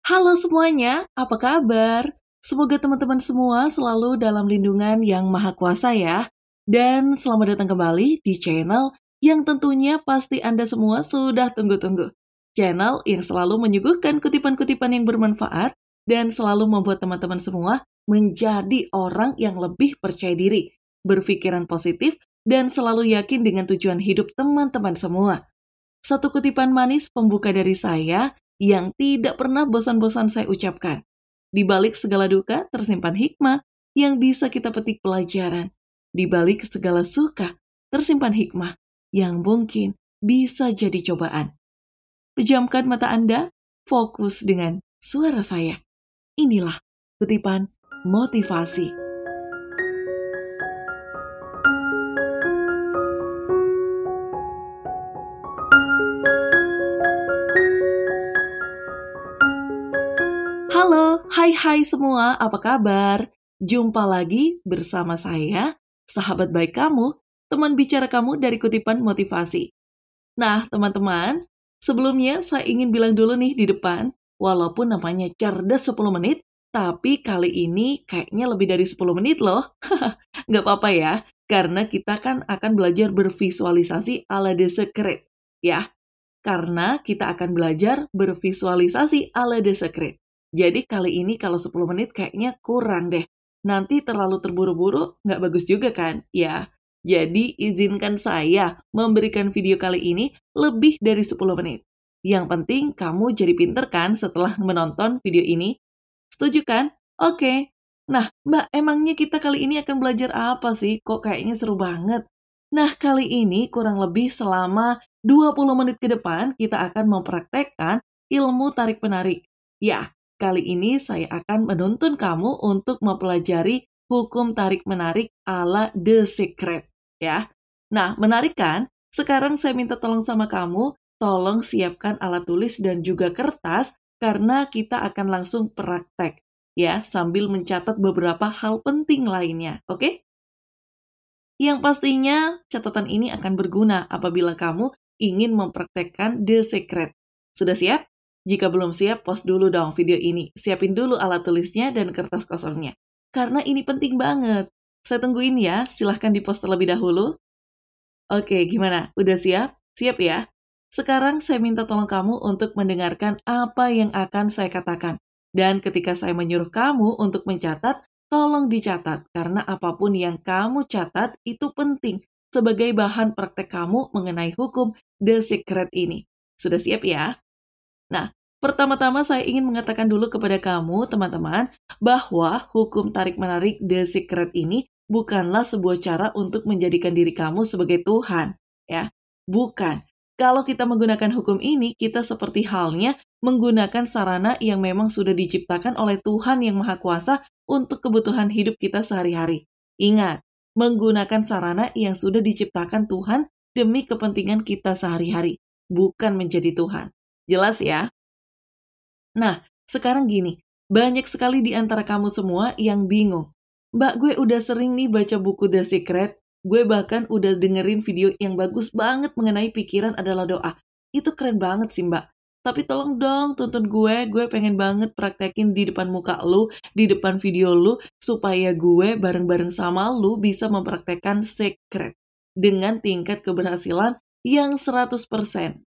Halo semuanya, apa kabar? Semoga teman-teman semua selalu dalam lindungan yang maha kuasa ya. Dan selamat datang kembali di channel yang tentunya pasti Anda semua sudah tunggu-tunggu. Channel yang selalu menyuguhkan kutipan-kutipan yang bermanfaat dan selalu membuat teman-teman semua menjadi orang yang lebih percaya diri, berpikiran positif, dan selalu yakin dengan tujuan hidup teman-teman semua. Satu kutipan manis pembuka dari saya yang tidak pernah bosan-bosan saya ucapkan. Di balik segala duka tersimpan hikmah yang bisa kita petik pelajaran. Di balik segala suka tersimpan hikmah yang mungkin bisa jadi cobaan. Pejamkan mata Anda, fokus dengan suara saya. Inilah kutipan motivasi. Halo, hai semua, apa kabar? Jumpa lagi bersama saya, sahabat baik kamu, teman bicara kamu dari kutipan motivasi. Nah, teman-teman, sebelumnya saya ingin bilang dulu nih di depan, walaupun namanya cerdas 10 menit, tapi kali ini kayaknya lebih dari 10 menit loh. Nggak apa-apa ya, karena kita kan akan belajar bervisualisasi ala The Secret, ya. Karena kita akan belajar bervisualisasi ala The Secret. Jadi kali ini kalau 10 menit kayaknya kurang deh. Nanti terlalu terburu-buru nggak bagus juga kan? Ya, jadi izinkan saya memberikan video kali ini lebih dari 10 menit. Yang penting kamu jadi pinter kan setelah menonton video ini? Setuju kan? Oke. Nah, Mbak, emangnya kita kali ini akan belajar apa sih? Kok kayaknya seru banget? Nah, kali ini kurang lebih selama 20 menit ke depan kita akan mempraktekkan ilmu tarik-menarik. Ya, kali ini saya akan menuntun kamu untuk mempelajari hukum tarik-menarik ala The Secret. Ya, nah menarik kan? Sekarang saya minta tolong sama kamu, tolong siapkan alat tulis dan juga kertas karena kita akan langsung praktek. Ya, sambil mencatat beberapa hal penting lainnya, oke? Yang pastinya catatan ini akan berguna apabila kamu ingin mempraktekkan The Secret. Sudah siap? Jika belum siap, pause dulu dong video ini. Siapin dulu alat tulisnya dan kertas kosongnya. Karena ini penting banget. Saya tungguin ya, silahkan di-post terlebih dahulu. Oke, gimana? Udah siap? Siap ya? Sekarang saya minta tolong kamu untuk mendengarkan apa yang akan saya katakan. Dan ketika saya menyuruh kamu untuk mencatat, tolong dicatat, karena apapun yang kamu catat itu penting sebagai bahan praktek kamu mengenai hukum The Secret ini. Sudah siap ya? Nah, pertama-tama saya ingin mengatakan dulu kepada kamu, teman-teman, bahwa hukum tarik-menarik The Secret ini bukanlah sebuah cara untuk menjadikan diri kamu sebagai Tuhan. Ya, bukan. Kalau kita menggunakan hukum ini, kita seperti halnya menggunakan sarana yang memang sudah diciptakan oleh Tuhan yang Maha Kuasa untuk kebutuhan hidup kita sehari-hari. Ingat, menggunakan sarana yang sudah diciptakan Tuhan demi kepentingan kita sehari-hari, bukan menjadi Tuhan. Jelas ya? Nah, sekarang gini, banyak sekali di antara kamu semua yang bingung. Mbak, gue udah sering nih baca buku The Secret, gue bahkan udah dengerin video yang bagus banget mengenai pikiran adalah doa. Itu keren banget sih, Mbak. Tapi tolong dong tuntun gue pengen banget praktekin di depan muka lu, di depan video lu, supaya gue bareng-bareng sama lu bisa mempraktekkan secret dengan tingkat keberhasilan yang 100%.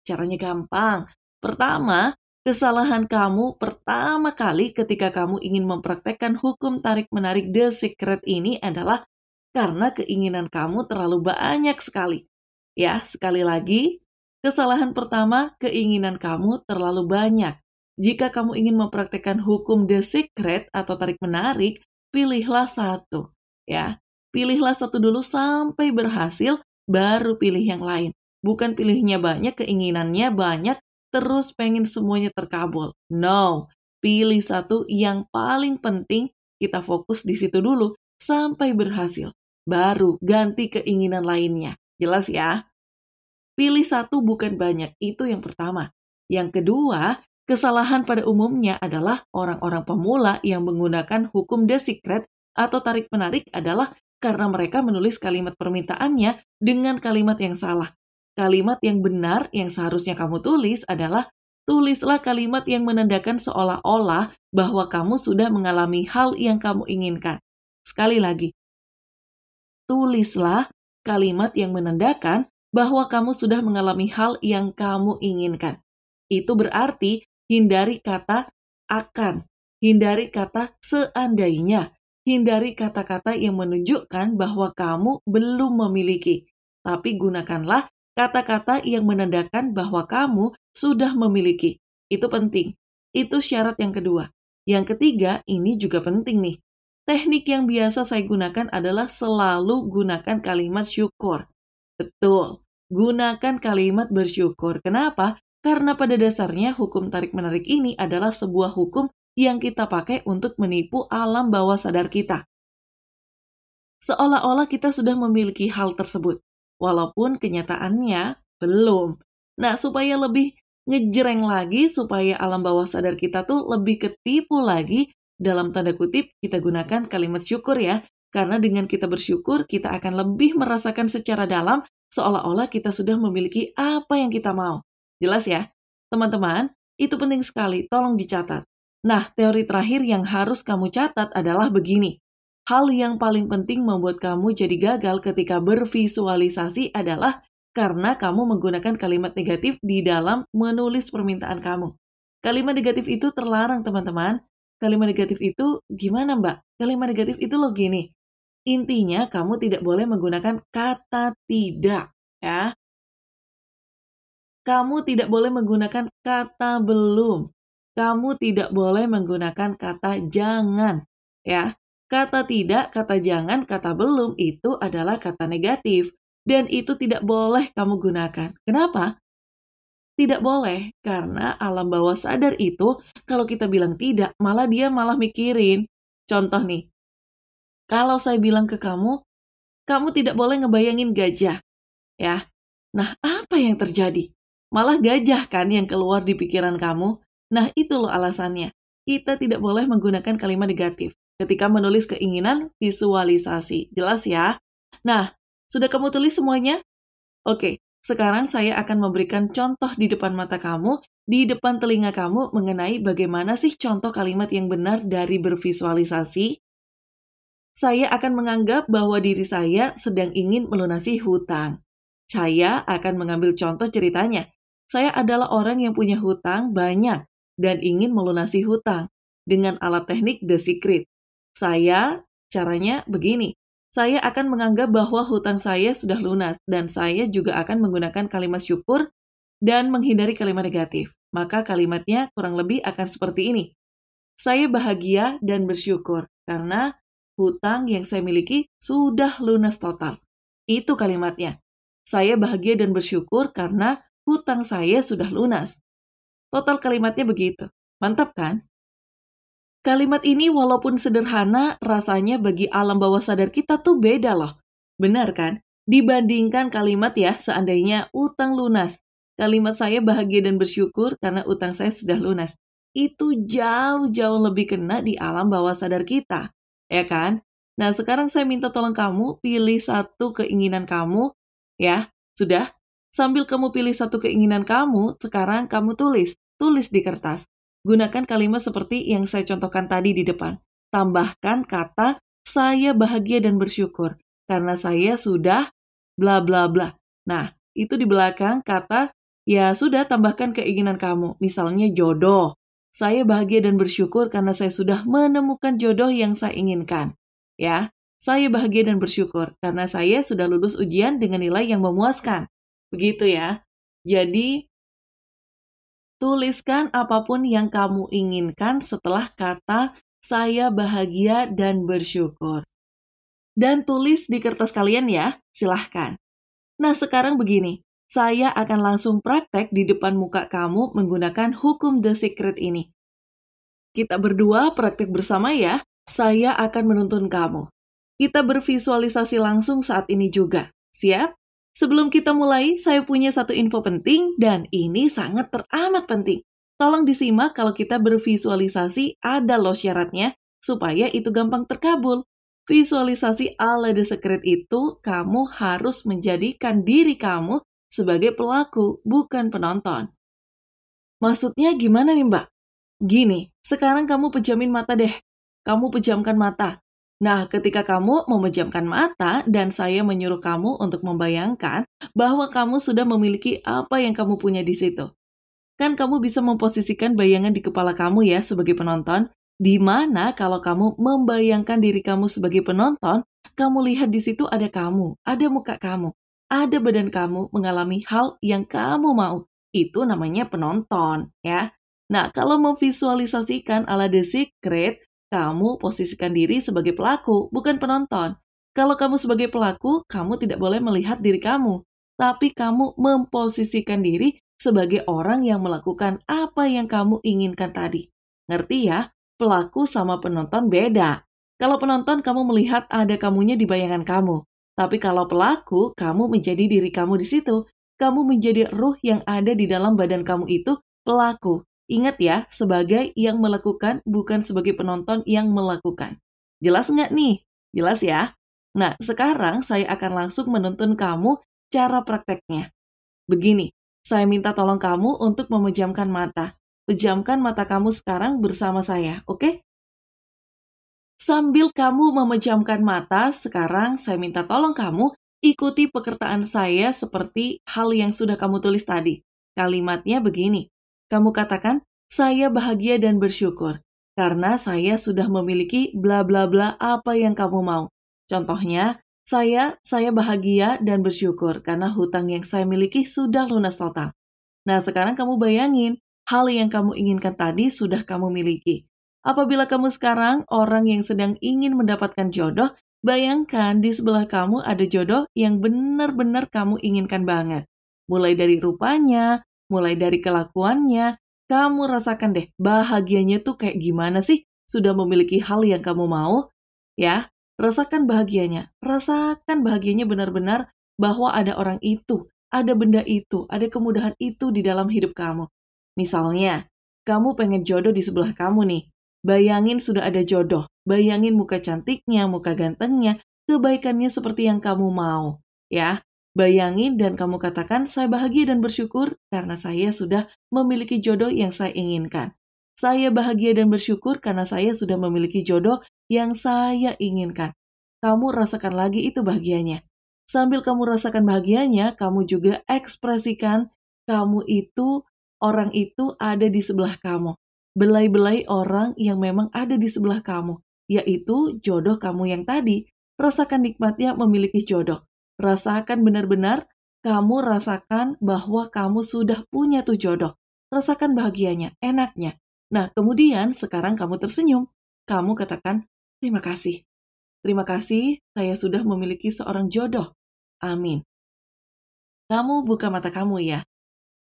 Caranya gampang. Pertama, kesalahan kamu pertama kali ketika kamu ingin mempraktekkan hukum tarik-menarik The Secret ini adalah karena keinginan kamu terlalu banyak sekali. Ya, sekali lagi, kesalahan pertama, keinginan kamu terlalu banyak. Jika kamu ingin mempraktekkan hukum The Secret atau tarik-menarik, pilihlah satu. Ya, pilihlah satu dulu sampai berhasil, baru pilih yang lain. Bukan pilihnya banyak, keinginannya banyak, terus pengen semuanya terkabul. No, pilih satu yang paling penting, kita fokus di situ dulu sampai berhasil. Baru ganti keinginan lainnya. Jelas ya? Pilih satu bukan banyak, itu yang pertama. Yang kedua, kesalahan pada umumnya adalah orang-orang pemula yang menggunakan hukum The Secret atau tarik-menarik adalah karena mereka menulis kalimat permintaannya dengan kalimat yang salah. Kalimat yang benar yang seharusnya kamu tulis adalah, tulislah kalimat yang menandakan seolah-olah bahwa kamu sudah mengalami hal yang kamu inginkan. Sekali lagi, tulislah kalimat yang menandakan bahwa kamu sudah mengalami hal yang kamu inginkan. Itu berarti hindari kata akan, hindari kata seandainya, hindari kata-kata yang menunjukkan bahwa kamu belum memiliki. Tapi gunakanlah kata-kata yang menandakan bahwa kamu sudah memiliki. Itu penting. Itu syarat yang kedua. Yang ketiga, ini juga penting nih. Teknik yang biasa saya gunakan adalah selalu gunakan kalimat syukur. Betul, gunakan kalimat bersyukur. Kenapa? Karena pada dasarnya hukum tarik-menarik ini adalah sebuah hukum yang kita pakai untuk menipu alam bawah sadar kita. Seolah-olah kita sudah memiliki hal tersebut, walaupun kenyataannya belum. Nah, supaya lebih ngejreng lagi, supaya alam bawah sadar kita tuh lebih ketipu lagi, dalam tanda kutip, kita gunakan kalimat syukur ya. Karena dengan kita bersyukur, kita akan lebih merasakan secara dalam, seolah-olah kita sudah memiliki apa yang kita mau. Jelas ya? Teman-teman, itu penting sekali, tolong dicatat. Nah, teori terakhir yang harus kamu catat adalah begini. Hal yang paling penting membuat kamu jadi gagal ketika bervisualisasi adalah karena kamu menggunakan kalimat negatif di dalam menulis permintaan kamu. Kalimat negatif itu terlarang, teman-teman. Kalimat negatif itu gimana, Mbak? Kalimat negatif itu loh gini. Intinya kamu tidak boleh menggunakan kata tidak, ya. Kamu tidak boleh menggunakan kata belum. Kamu tidak boleh menggunakan kata jangan, ya. Kata tidak, kata jangan, kata belum itu adalah kata negatif. Dan itu tidak boleh kamu gunakan. Kenapa? Tidak boleh, karena alam bawah sadar itu, kalau kita bilang tidak, dia malah mikirin. Contoh nih, kalau saya bilang ke kamu, kamu tidak boleh ngebayangin gajah, ya. Nah, apa yang terjadi? Malah gajah kan yang keluar di pikiran kamu. Nah, itu loh alasannya. Kita tidak boleh menggunakan kalimat negatif ketika menulis keinginan visualisasi. Jelas ya? Nah, sudah kamu tulis semuanya? Oke, sekarang saya akan memberikan contoh di depan mata kamu, di depan telinga kamu mengenai bagaimana sih contoh kalimat yang benar dari bervisualisasi. Saya akan menganggap bahwa diri saya sedang ingin melunasi hutang. Saya akan mengambil contoh ceritanya. Saya adalah orang yang punya hutang banyak dan ingin melunasi hutang dengan alat teknik The Secret. Caranya begini. Saya akan menganggap bahwa hutang saya sudah lunas dan saya juga akan menggunakan kalimat syukur dan menghindari kalimat negatif. Maka kalimatnya kurang lebih akan seperti ini. Saya bahagia dan bersyukur karena hutang yang saya miliki sudah lunas total. Itu kalimatnya. Saya bahagia dan bersyukur karena hutang saya sudah lunas. Total kalimatnya begitu. Mantap kan? Kalimat ini walaupun sederhana, rasanya bagi alam bawah sadar kita tuh beda loh. Benar kan? Dibandingkan kalimat ya, seandainya utang lunas. Kalimat saya bahagia dan bersyukur karena utang saya sudah lunas. Itu jauh-jauh lebih kena di alam bawah sadar kita. Ya kan? Nah, sekarang saya minta tolong kamu pilih satu keinginan kamu. Ya, sudah? Sambil kamu pilih satu keinginan kamu, sekarang kamu tulis. Tulis di kertas. Gunakan kalimat seperti yang saya contohkan tadi di depan. Tambahkan kata, saya bahagia dan bersyukur, karena saya sudah bla bla bla. Nah, itu di belakang kata, ya sudah tambahkan keinginan kamu. Misalnya jodoh. Saya bahagia dan bersyukur karena saya sudah menemukan jodoh yang saya inginkan. Ya, saya bahagia dan bersyukur karena saya sudah lulus ujian dengan nilai yang memuaskan. Begitu ya. Jadi, tuliskan apapun yang kamu inginkan setelah kata saya bahagia dan bersyukur. Dan tulis di kertas kalian ya, silahkan. Nah sekarang begini, saya akan langsung praktek di depan muka kamu menggunakan hukum The Secret ini. Kita berdua praktek bersama ya, saya akan menuntun kamu. Kita bervisualisasi langsung saat ini juga, siap? Sebelum kita mulai, saya punya satu info penting dan ini sangat teramat penting. Tolong disimak kalau kita bervisualisasi ada loh syaratnya supaya itu gampang terkabul. Visualisasi ala The Secret itu kamu harus menjadikan diri kamu sebagai pelaku, bukan penonton. Maksudnya gimana nih, Mbak? Gini, sekarang kamu pejamin mata deh. Kamu pejamkan mata. Nah, ketika kamu memejamkan mata dan saya menyuruh kamu untuk membayangkan bahwa kamu sudah memiliki apa yang kamu punya di situ. Kan kamu bisa memposisikan bayangan di kepala kamu ya sebagai penonton, di mana kalau kamu membayangkan diri kamu sebagai penonton, kamu lihat di situ ada kamu, ada muka kamu, ada badan kamu mengalami hal yang kamu mau. Itu namanya penonton ya. Nah, kalau memvisualisasikan ala The Secret, kamu posisikan diri sebagai pelaku, bukan penonton. Kalau kamu sebagai pelaku, kamu tidak boleh melihat diri kamu, tapi kamu memposisikan diri sebagai orang yang melakukan apa yang kamu inginkan tadi. Ngerti ya? Pelaku sama penonton beda. Kalau penonton kamu melihat ada kamunya di bayangan kamu. Tapi kalau pelaku, kamu menjadi diri kamu di situ. Kamu menjadi ruh yang ada di dalam badan kamu itu pelaku. Ingat ya, sebagai yang melakukan, bukan sebagai penonton yang melakukan. Jelas nggak nih? Jelas ya? Nah, sekarang saya akan langsung menuntun kamu cara prakteknya. Begini, saya minta tolong kamu untuk memejamkan mata. Pejamkan mata kamu sekarang bersama saya, oke? Sambil kamu memejamkan mata, sekarang saya minta tolong kamu ikuti pekerjaan saya seperti hal yang sudah kamu tulis tadi. Kalimatnya begini, kamu katakan, saya bahagia dan bersyukur karena saya sudah memiliki bla bla bla apa yang kamu mau. Contohnya, saya bahagia dan bersyukur karena hutang yang saya miliki sudah lunas total. Nah, sekarang kamu bayangin, hal yang kamu inginkan tadi sudah kamu miliki. Apabila kamu sekarang orang yang sedang ingin mendapatkan jodoh, bayangkan di sebelah kamu ada jodoh yang benar-benar kamu inginkan banget. Mulai dari rupanya, mulai dari kelakuannya, kamu rasakan deh bahagianya tuh kayak gimana sih sudah memiliki hal yang kamu mau? Ya, rasakan bahagianya benar-benar bahwa ada orang itu, ada benda itu, ada kemudahan itu di dalam hidup kamu. Misalnya, kamu pengen jodoh di sebelah kamu nih. Bayangin sudah ada jodoh. Bayangin muka cantiknya, muka gantengnya, kebaikannya seperti yang kamu mau. Ya, bayangin dan kamu katakan, saya bahagia dan bersyukur karena saya sudah memiliki jodoh yang saya inginkan. Saya bahagia dan bersyukur karena saya sudah memiliki jodoh yang saya inginkan. Kamu rasakan lagi itu bahagianya. Sambil kamu rasakan bahagianya, kamu juga ekspresikan kamu itu, orang itu ada di sebelah kamu. Belai-belai orang yang memang ada di sebelah kamu, yaitu jodoh kamu yang tadi. Rasakan nikmatnya memiliki jodoh. Rasakan benar-benar, kamu rasakan bahwa kamu sudah punya tuh jodoh. Rasakan bahagianya, enaknya. Nah, kemudian sekarang kamu tersenyum. Kamu katakan, terima kasih. Terima kasih, saya sudah memiliki seorang jodoh. Amin. Kamu buka mata kamu ya.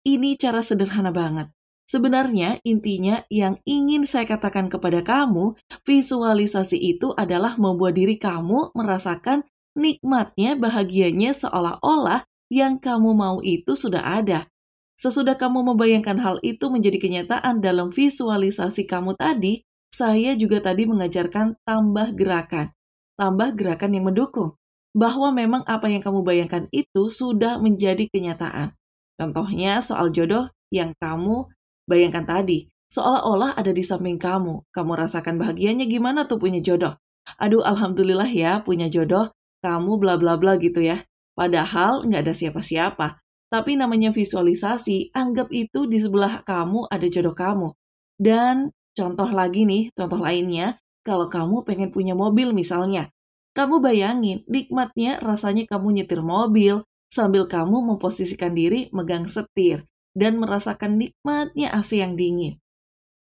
Ini cara sederhana banget. Sebenarnya intinya yang ingin saya katakan kepada kamu, visualisasi itu adalah membuat diri kamu merasakan nikmatnya, bahagianya seolah-olah yang kamu mau itu sudah ada. Sesudah kamu membayangkan hal itu menjadi kenyataan dalam visualisasi kamu tadi, saya juga tadi mengajarkan tambah gerakan. Tambah gerakan yang mendukung. Bahwa memang apa yang kamu bayangkan itu sudah menjadi kenyataan. Contohnya soal jodoh yang kamu bayangkan tadi. Seolah-olah ada di samping kamu. Kamu rasakan bahagianya gimana tuh punya jodoh. Aduh, alhamdulillah ya punya jodoh. Kamu bla bla bla gitu ya. Padahal nggak ada siapa-siapa. Tapi namanya visualisasi, anggap itu di sebelah kamu ada jodoh kamu. Dan contoh lagi nih, contoh lainnya, kalau kamu pengen punya mobil misalnya. Kamu bayangin, nikmatnya rasanya kamu nyetir mobil sambil kamu memposisikan diri megang setir dan merasakan nikmatnya AC yang dingin.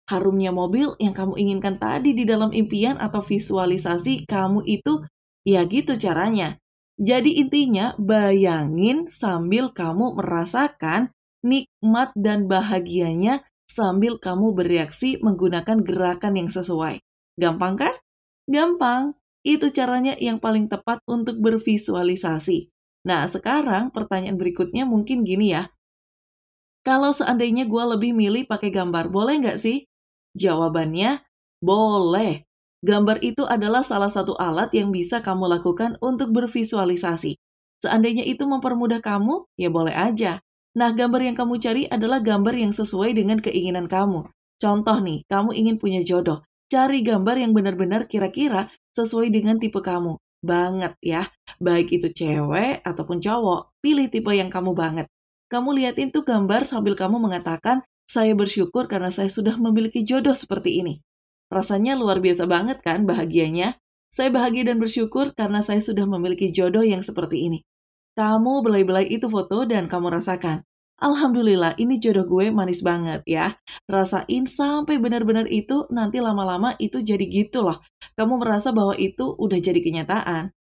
Harumnya mobil yang kamu inginkan tadi di dalam impian atau visualisasi kamu itu, ya gitu caranya. Jadi intinya bayangin sambil kamu merasakan nikmat dan bahagianya sambil kamu bereaksi menggunakan gerakan yang sesuai. Gampang kan? Gampang. Itu caranya yang paling tepat untuk bervisualisasi. Nah, sekarang pertanyaan berikutnya mungkin gini ya. Kalau seandainya gue lebih milih pakai gambar, boleh nggak sih? Jawabannya, boleh. Gambar itu adalah salah satu alat yang bisa kamu lakukan untuk bervisualisasi. Seandainya itu mempermudah kamu, ya boleh aja. Nah, gambar yang kamu cari adalah gambar yang sesuai dengan keinginan kamu. Contoh nih, kamu ingin punya jodoh. Cari gambar yang benar-benar kira-kira sesuai dengan tipe kamu. Banget ya. Baik itu cewek ataupun cowok, pilih tipe yang kamu banget. Kamu liatin tuh gambar sambil kamu mengatakan, saya bersyukur karena saya sudah memiliki jodoh seperti ini. Rasanya luar biasa banget kan bahagianya? Saya bahagia dan bersyukur karena saya sudah memiliki jodoh yang seperti ini. Kamu belai-belai itu foto dan kamu rasakan. Alhamdulillah ini jodoh gue manis banget ya. Rasain sampai benar-benar itu nanti lama-lama itu jadi gitu loh. Kamu merasa bahwa itu udah jadi kenyataan.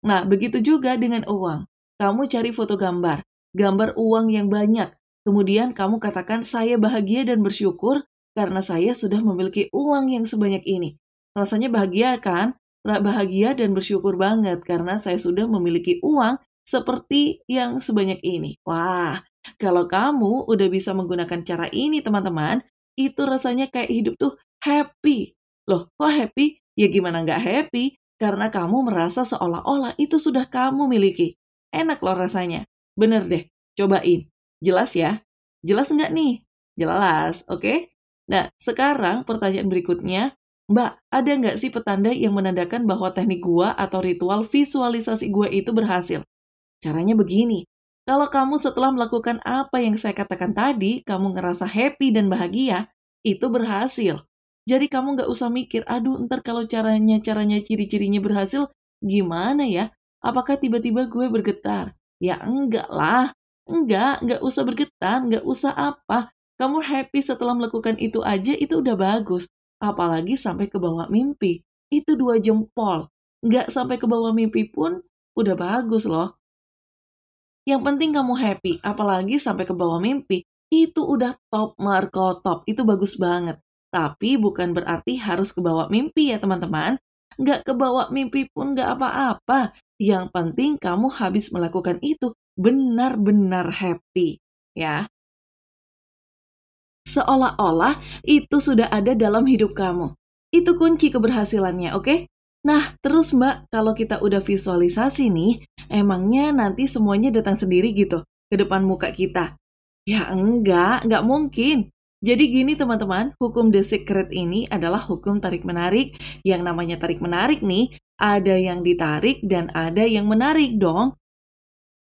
Nah, begitu juga dengan uang. Kamu cari foto gambar. Gambar uang yang banyak. Kemudian kamu katakan saya bahagia dan bersyukur karena saya sudah memiliki uang yang sebanyak ini. Rasanya bahagia kan? Bahagia dan bersyukur banget karena saya sudah memiliki uang seperti yang sebanyak ini. Wah, kalau kamu udah bisa menggunakan cara ini teman-teman, itu rasanya kayak hidup tuh happy. Loh, kok happy? Ya gimana nggak happy? Karena kamu merasa seolah-olah itu sudah kamu miliki. Enak loh rasanya. Bener deh, cobain. Jelas ya? Jelas nggak nih? Jelas, oke? Nah, sekarang pertanyaan berikutnya, Mbak, ada nggak sih petanda yang menandakan bahwa teknik gua atau ritual visualisasi gua itu berhasil? Caranya begini, kalau kamu setelah melakukan apa yang saya katakan tadi, kamu ngerasa happy dan bahagia, itu berhasil. Jadi kamu nggak usah mikir, aduh ntar kalau caranya ciri-cirinya berhasil, gimana ya? Apakah tiba-tiba gue bergetar? Ya enggak lah, enggak usah bergetar, enggak usah apa. Kamu happy setelah melakukan itu aja, itu udah bagus. Apalagi sampai ke bawah mimpi, itu 2 jempol. Nggak sampai ke bawah mimpi pun udah bagus loh. Yang penting kamu happy, apalagi sampai ke bawah mimpi. Itu udah top Marco top, itu bagus banget. Tapi bukan berarti harus ke bawah mimpi ya teman-teman. Nggak ke bawah mimpi pun nggak apa-apa. Yang penting kamu habis melakukan itu benar-benar happy. Ya, seolah-olah itu sudah ada dalam hidup kamu. Itu kunci keberhasilannya, oke? Nah, terus Mbak, kalau kita udah visualisasi nih, emangnya nanti semuanya datang sendiri gitu ke depan muka kita? Ya enggak mungkin. Jadi gini teman-teman, hukum The Secret ini adalah hukum tarik-menarik. Yang namanya tarik-menarik nih, ada yang ditarik dan ada yang menarik dong.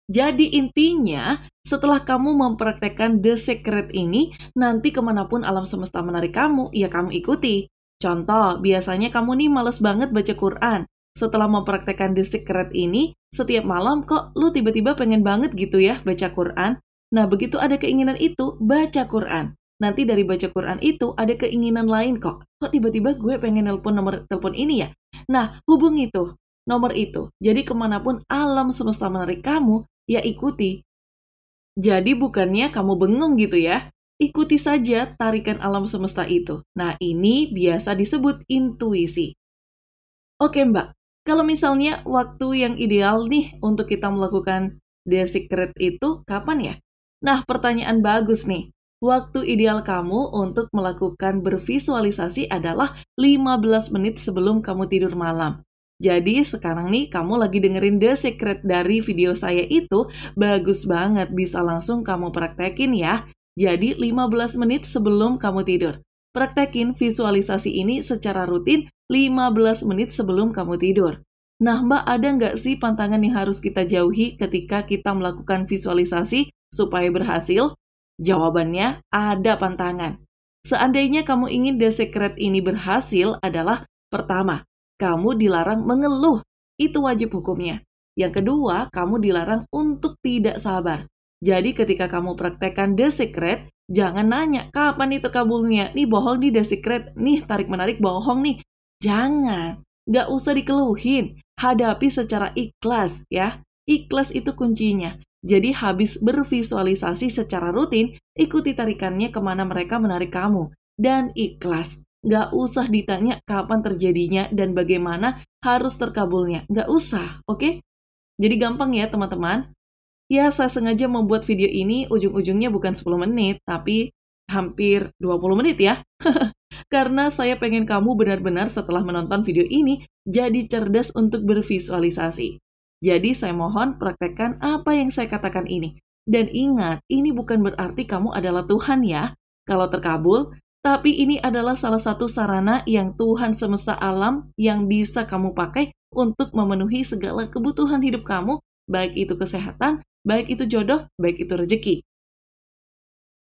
Jadi intinya, setelah kamu mempraktekkan The Secret ini, nanti kemanapun alam semesta menarik kamu, ya kamu ikuti. Contoh, biasanya kamu nih males banget baca Quran. Setelah mempraktekkan The Secret ini, setiap malam kok lu tiba-tiba pengen banget gitu ya baca Quran. Nah, begitu ada keinginan itu, baca Quran. Nanti dari baca Quran itu ada keinginan lain kok. Kok tiba-tiba gue pengen nelpon nomor telepon ini ya? Nah, hubungi tuh nomor itu. Jadi kemanapun alam semesta menarik kamu, ya ikuti. Jadi bukannya kamu bengong gitu ya. Ikuti saja tarikan alam semesta itu. Nah, ini biasa disebut intuisi. Oke, Mbak. Kalau misalnya waktu yang ideal nih untuk kita melakukan The Secret itu kapan ya? Nah, pertanyaan bagus nih. Waktu ideal kamu untuk melakukan bervisualisasi adalah 15 menit sebelum kamu tidur malam. Jadi sekarang nih kamu lagi dengerin The Secret dari video saya itu bagus banget, bisa langsung kamu praktekin ya. Jadi 15 menit sebelum kamu tidur. Praktekin visualisasi ini secara rutin 15 menit sebelum kamu tidur. Nah Mbak, ada nggak sih pantangan yang harus kita jauhi ketika kita melakukan visualisasi supaya berhasil? Jawabannya ada pantangan. Seandainya kamu ingin The Secret ini berhasil adalah pertama, kamu dilarang mengeluh. Itu wajib hukumnya. Yang kedua, kamu dilarang untuk tidak sabar. Jadi ketika kamu praktekkan The Secret, jangan nanya, kapan nih terkabulnya? Nih bohong nih The Secret, nih tarik-menarik bohong nih. Jangan, nggak usah dikeluhin. Hadapi secara ikhlas ya. Ikhlas itu kuncinya. Jadi habis bervisualisasi secara rutin, ikuti tarikannya kemana mereka menarik kamu. Dan ikhlas. Nggak usah ditanya kapan terjadinya dan bagaimana harus terkabulnya. Nggak usah, oke? Jadi gampang ya teman-teman. Ya, saya sengaja membuat video ini ujung-ujungnya bukan 10 menit, tapi hampir 20 menit ya. Karena saya pengen kamu benar-benar setelah menonton video ini jadi cerdas untuk bervisualisasi. Jadi saya mohon praktekkan apa yang saya katakan ini. Dan ingat, ini bukan berarti kamu adalah Tuhan ya. Kalau terkabul, tapi ini adalah salah satu sarana yang Tuhan semesta alam yang bisa kamu pakai untuk memenuhi segala kebutuhan hidup kamu, baik itu kesehatan, baik itu jodoh, baik itu rezeki.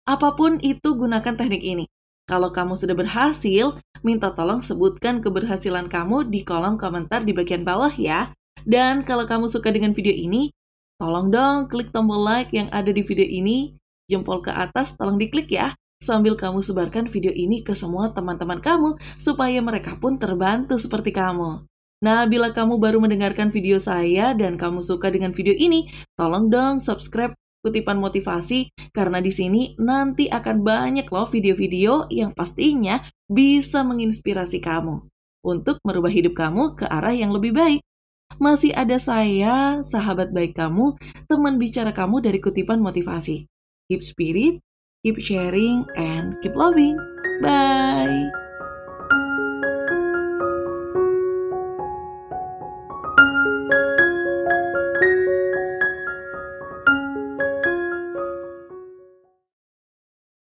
Apapun itu, gunakan teknik ini. Kalau kamu sudah berhasil, minta tolong sebutkan keberhasilan kamu di kolom komentar di bagian bawah ya. Dan kalau kamu suka dengan video ini, tolong dong klik tombol like yang ada di video ini. Jempol ke atas tolong diklik ya. Sambil kamu sebarkan video ini ke semua teman-teman kamu supaya mereka pun terbantu seperti kamu. Nah, bila kamu baru mendengarkan video saya dan kamu suka dengan video ini, tolong dong subscribe Kutipan Motivasi, karena di sini nanti akan banyak loh video-video yang pastinya bisa menginspirasi kamu untuk merubah hidup kamu ke arah yang lebih baik. Masih ada saya, sahabat baik kamu, teman bicara kamu dari Kutipan Motivasi. Keep spirit, keep sharing, and keep loving. Bye!